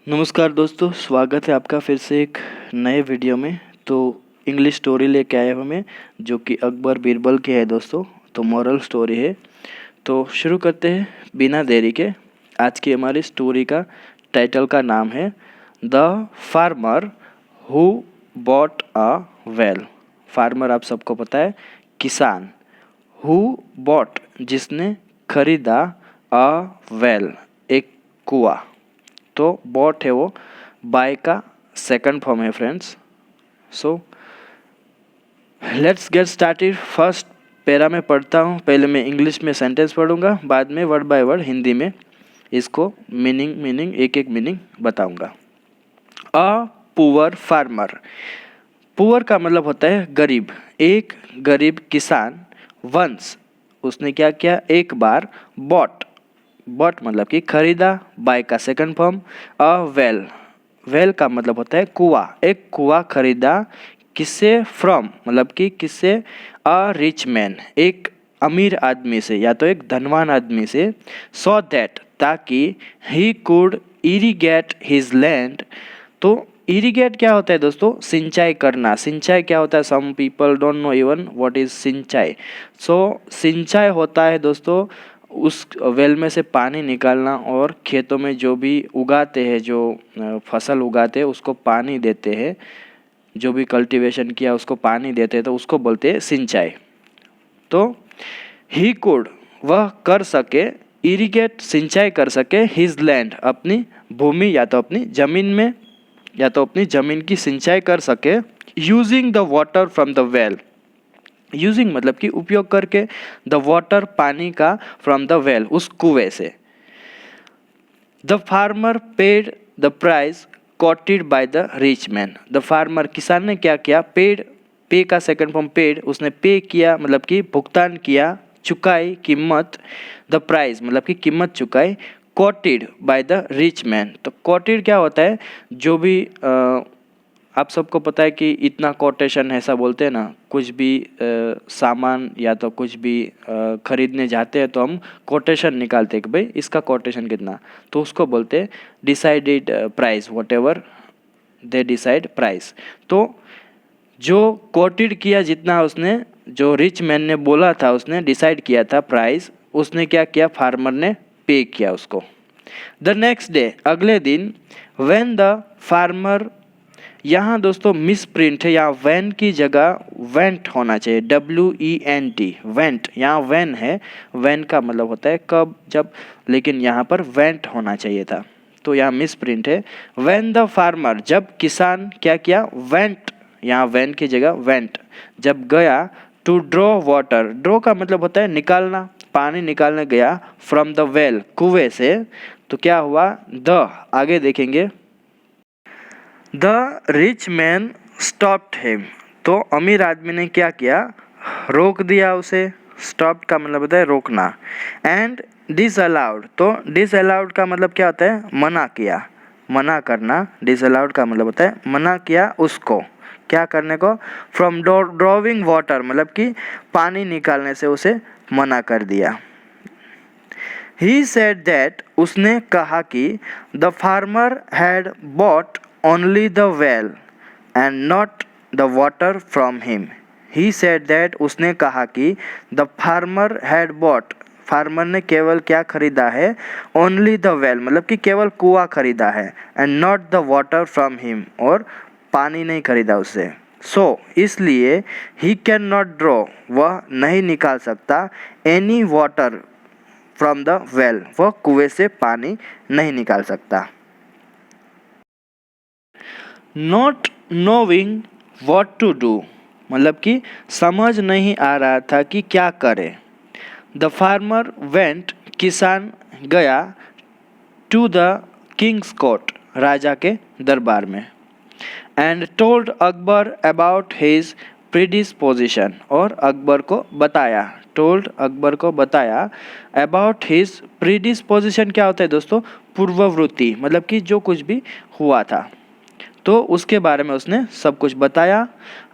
नमस्कार दोस्तों, स्वागत है आपका फिर से एक नए वीडियो में। तो इंग्लिश स्टोरी लेके आए हूँ मैं, जो कि अकबर बीरबल की है दोस्तों। तो मॉरल स्टोरी है। तो शुरू करते हैं बिना देरी के। आज की हमारी स्टोरी का टाइटल का नाम है the farmer who bought a well. Farmer आप सबको पता है, किसान। हु बॉट जिसने खरीदा, अ वेल एक कुआं। तो बॉट है वो बाय का सेकंड फॉर्म है friends. So let's get started. First para में पढ़ता हूँ। पहले मैं इंग्लिश में सेंटेंस पढ़ूंगा, बाद में वर्ड बाय वर्ड हिंदी में इसको मीनिंग एक एक मीनिंग बताऊंगा। A poor farmer. पुअर का मतलब होता है गरीब। एक गरीब किसान। वंस उसने क्या किया, एक बार। बॉट बॉट मतलब कि खरीदा। बाय का second form. A well well का मतलब होता है कुआं। एक कुआं खरीदा। किससे, फ्रॉम मतलब कि किससे, अ रिच मैन एक अमीर आदमी से या तो एक धनवान आदमी से। सो दैट ताकि he could irrigate his land. तो इरिगेट क्या होता है दोस्तों, सिंचाई करना। सिंचाई क्या होता है, some people don't know even what is सिंचाई। सो सिंचाई होता है दोस्तों उस वेल में से पानी निकालना और खेतों में जो भी उगाते हैं, जो फसल उगाते हैं उसको पानी देते हैं। जो भी कल्टीवेशन किया उसको पानी देते हैं, तो उसको बोलते हैं सिंचाई। तो ही कुड वह कर सके, इरिगेट सिंचाई कर सके, हिज लैंड अपनी भूमि या तो अपनी जमीन में, या तो अपनी जमीन की सिंचाई कर सके। Using the water from the well. Using मतलब कि उपयोग करके, द वाटर पानी का, फ्रॉम द वेल उस कुएं से। The farmer paid the price coated by the rich man. The farmer किसान ने क्या किया, पेड पे का सेकंड फॉर्म पेड, उसने पे किया मतलब कि भुगतान किया, चुकाई कीमत। द प्राइस मतलब कि कीमत चुकाई। Coated by the rich man. तो कोटेड क्या होता है, जो भी आप सबको पता है कि इतना कोटेशन ऐसा बोलते हैं ना, कुछ भी सामान या तो कुछ भी खरीदने जाते हैं तो हम कोटेशन निकालते हैं कि भाई इसका कोटेशन कितना। तो उसको बोलते हैं decided price, what ever they decide price. तो जो कोटेड किया, जितना उसने, जो रिच मैन ने बोला था, उसने डिसाइड किया था प्राइस, उसने क्या किया, फार्मर ने पे किया उसको। द नेक्स्ट डे अगले दिन, व्हेन द फार्मर, यहाँ दोस्तों मिस प्रिंट है, यहाँ वैन की जगह वेंट होना चाहिए, WENT वेंट। यहाँ वैन है, वैन का मतलब होता है कब, जब, लेकिन यहाँ पर वेंट होना चाहिए था, तो यहाँ मिस प्रिंट है। व्हेन द फार्मर जब किसान क्या किया, वेंट, यहाँ वैन की जगह वेंट, जब गया। टू ड्रॉ वाटर, ड्रॉ का मतलब होता है निकालना, पानी निकालने गया। फ्रॉम द वेल कुएं से। तो क्या हुआ, द आगे देखेंगे, the rich man stopped him. तो अमीर आदमी ने क्या किया, रोक दिया उसे। स्टॉप्ड का मतलब होता है रोकना। एंड डिसअलाउड, तो डिसअलाउड का मतलब क्या होता है, मना किया, मना करना। डिसअलाउड का मतलब होता है मना किया उसको, क्या करने को, फ्रॉम ड्रॉविंग वाटर मतलब कि पानी निकालने से उसे मना कर दिया। He said that उसने कहा कि the farmer had bought only the well and not the water from him. He said that उसने कहा कि the farmer had bought, farmer ने केवल क्या खरीदा है, ओनली द वेल मतलब कि केवल कुआं खरीदा है, and not the water from him और पानी नहीं खरीदा उससे। सो इसलिए ही कैन नॉट ड्रॉ, वह नहीं निकाल सकता, any water from the well, वह कुएं से पानी नहीं निकाल सकता। Not knowing what to do मतलब कि समझ नहीं आ रहा था कि क्या करे। द फार्मर वेंट किसान गया। टू द किंग्स कोर्ट राजा के दरबार में। And told Akbar about his predisposition और अकबर को बताया। टोल्ड अकबर को बताया। अबाउट हिज प्रीडिस्पोजिशन क्या होता है दोस्तों, पूर्ववृत्ति मतलब कि जो कुछ भी हुआ था, तो उसके बारे में उसने सब कुछ बताया।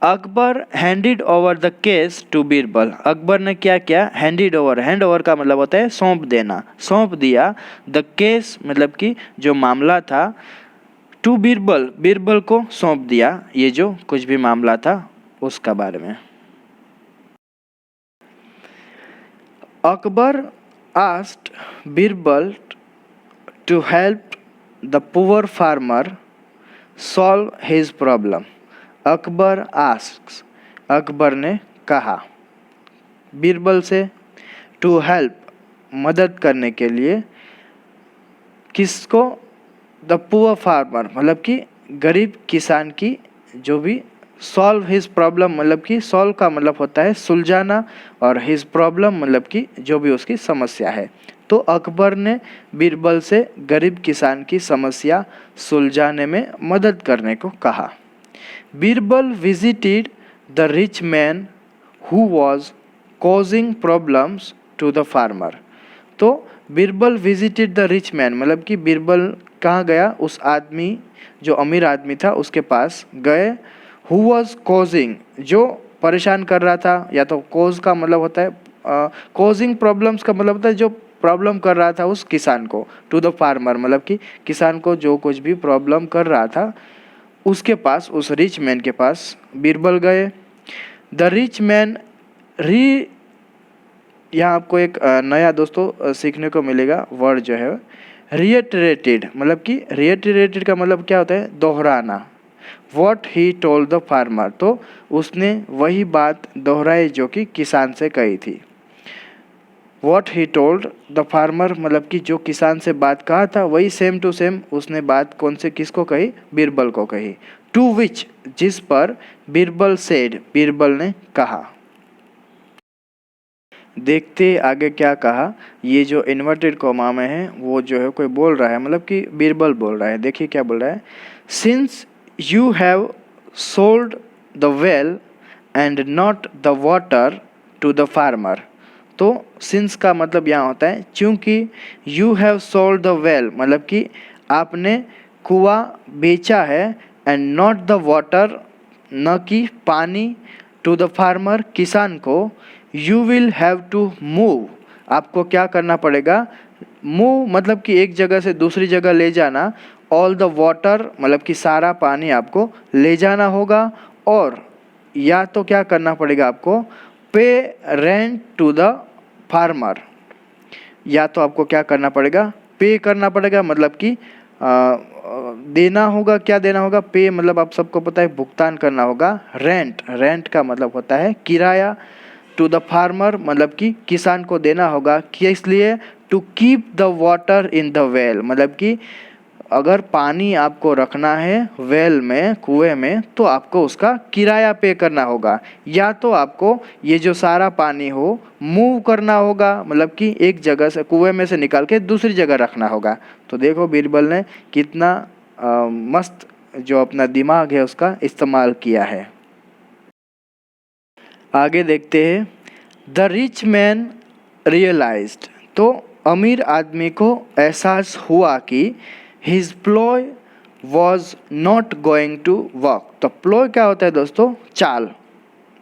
Akbar handed over the case to Birbal. Akbar ने क्या किया, हैंडेड ओवर, हैंड ओवर का मतलब होता है सौंप देना, सौंप दिया। द केस मतलब कि जो मामला था, टू बीरबल, बीरबल को सौंप दिया ये जो कुछ भी मामला था उसका बारे में। Akbar asked Birbal to help the poor farmer solve his problem. Akbar asks, Akbar ने कहा बीरबल से, टू हेल्प मदद करने के लिए, किसको? द पुअर फार्मर मतलब कि गरीब किसान की जो भी, सॉल्व हिज प्रॉब्लम मतलब कि सॉल्व का मतलब होता है सुलझाना, और हिज प्रॉब्लम मतलब कि जो भी उसकी समस्या है। तो अकबर ने बीरबल से गरीब किसान की समस्या सुलझाने में मदद करने को कहा। Birbal visited the rich man who was causing problems to the farmer. तो Birbal visited the rich man मतलब कि बीरबल कहाँ गया? उस आदमी जो अमीर आदमी था उसके पास गए। हु वॉज कॉजिंग, जो परेशान कर रहा था, या तो कॉज का मतलब होता है कॉजिंग प्रॉब्लम्स का मतलब होता है जो प्रॉब्लम कर रहा था उस किसान को, टू द फार्मर मतलब कि किसान को जो कुछ भी प्रॉब्लम कर रहा था उसके पास, उस रिच मैन के पास बीरबल गए। द रिच मैन री, यहाँ आपको एक नया दोस्तों सीखने को मिलेगा वर्ड जो है रिएटरेटेड, मतलब कि रिएटरेटेड का मतलब क्या होता है? दोहराना। What he told the farmer, तो उसने वही बात दोहराई जो कि किसान से कही थी। What he told the farmer मतलब कि जो किसान से बात कहा था वही सेम टू सेम उसने बात कौन से किसको कही? बीरबल को कही। टू विच, जिस पर बीरबल सेड, बीरबल ने कहा। देखते आगे क्या कहा। ये जो इन्वर्टेड कॉमा में है वो जो है कोई बोल रहा है, मतलब कि बीरबल बोल रहा है। देखिए क्या बोल रहा है। Since you have sold the well and not the water to the farmer. तो सिंस का मतलब यहाँ होता है क्योंकि, you have sold the well मतलब कि आपने कुआं बेचा है, एंड नॉट द वाटर, न कि पानी, टू द फार्मर किसान को, you will have to move, आपको क्या करना पड़ेगा? मूव मतलब कि एक जगह से दूसरी जगह ले जाना। ऑल द वाटर मतलब कि सारा पानी आपको ले जाना होगा, और या तो क्या करना पड़ेगा आपको? पे रेंट टू द फार्मर, या तो आपको क्या करना पड़ेगा? पे करना पड़ेगा मतलब कि देना होगा। क्या देना होगा? पे मतलब आप सबको पता है भुगतान करना होगा। रेंट, रेंट का मतलब होता है किराया। टू द फार्मर मतलब कि किसान को देना होगा। किस लिए? To keep the water in the well मतलब कि अगर पानी आपको रखना है वेल में, कुएं में, तो आपको उसका किराया पे करना होगा, या तो आपको ये जो सारा पानी हो मूव करना होगा मतलब कि एक जगह से कुएं में से निकाल के दूसरी जगह रखना होगा। तो देखो बीरबल ने कितना मस्त जो अपना दिमाग है उसका इस्तेमाल किया है। आगे देखते हैं। द रिच मैन रियलाइज्ड, तो अमीर आदमी को एहसास हुआ कि his ploy was not going to work. तो प्लॉय क्या होता है दोस्तों? चाल।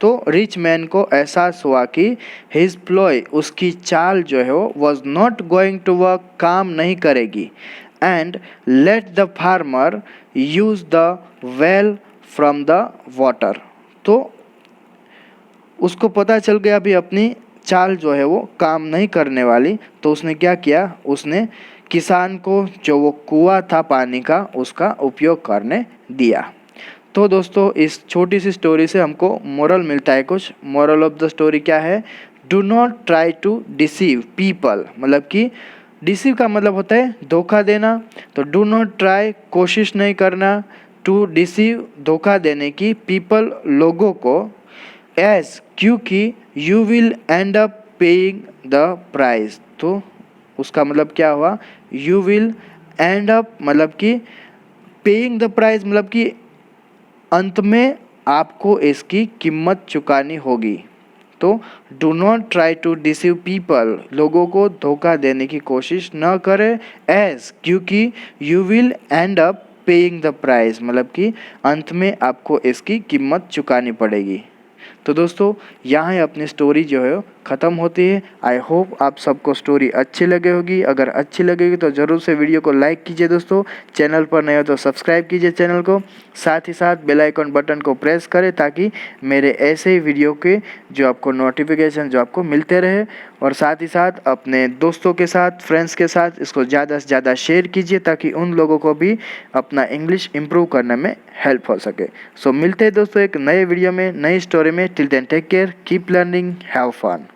तो रिच मैन को एहसास हुआ कि हिज प्लॉय, उसकी चाल जो है वो was not going to work, काम नहीं करेगी। And let the farmer use the well from the water. तो उसको पता चल गया अभी अपनी चाल जो है वो काम नहीं करने वाली। तो उसने क्या किया? उसने किसान को जो वो कुआं था पानी का उसका उपयोग करने दिया। तो दोस्तों इस छोटी सी स्टोरी से हमको मोरल मिलता है कुछ। मोरल ऑफ द स्टोरी क्या है? Do not try to deceive people, मतलब कि डिसीव का मतलब होता है धोखा देना। तो डू नॉट ट्राई, कोशिश नहीं करना, टू डिसीव, धोखा देने की, पीपल, लोगों को, एज, क्योंकि, you will and up paying the price. तो उसका मतलब क्या हुआ? यू विल एंड अप मतलब कि पेइंग द प्राइस मतलब कि अंत में आपको इसकी कीमत चुकानी होगी। तो do not try to deceive people, लोगों को धोखा देने की कोशिश न करें। एज, क्योंकि, you will and up paying the price मतलब कि अंत में आपको इसकी कीमत चुकानी पड़ेगी। तो दोस्तों यहाँ ही अपनी स्टोरी जो है ख़त्म होती है। आई होप आप सबको स्टोरी अच्छी लगे होगी। अगर अच्छी लगेगी तो ज़रूर से वीडियो को लाइक कीजिए दोस्तों। चैनल पर नए हो तो सब्सक्राइब कीजिए चैनल को। साथ ही साथ बेल आइकन बटन को प्रेस करें ताकि मेरे ऐसे ही वीडियो के जो आपको नोटिफिकेशन जो आपको मिलते रहे। और साथ ही साथ अपने दोस्तों के साथ, फ्रेंड्स के साथ इसको ज़्यादा से ज़्यादा शेयर कीजिए ताकि उन लोगों को भी अपना इंग्लिश इम्प्रूव करने में हेल्प हो सके। सो मिलते हैं दोस्तों एक नए वीडियो में, नई स्टोरी में। Till then take care, keep learning, have fun.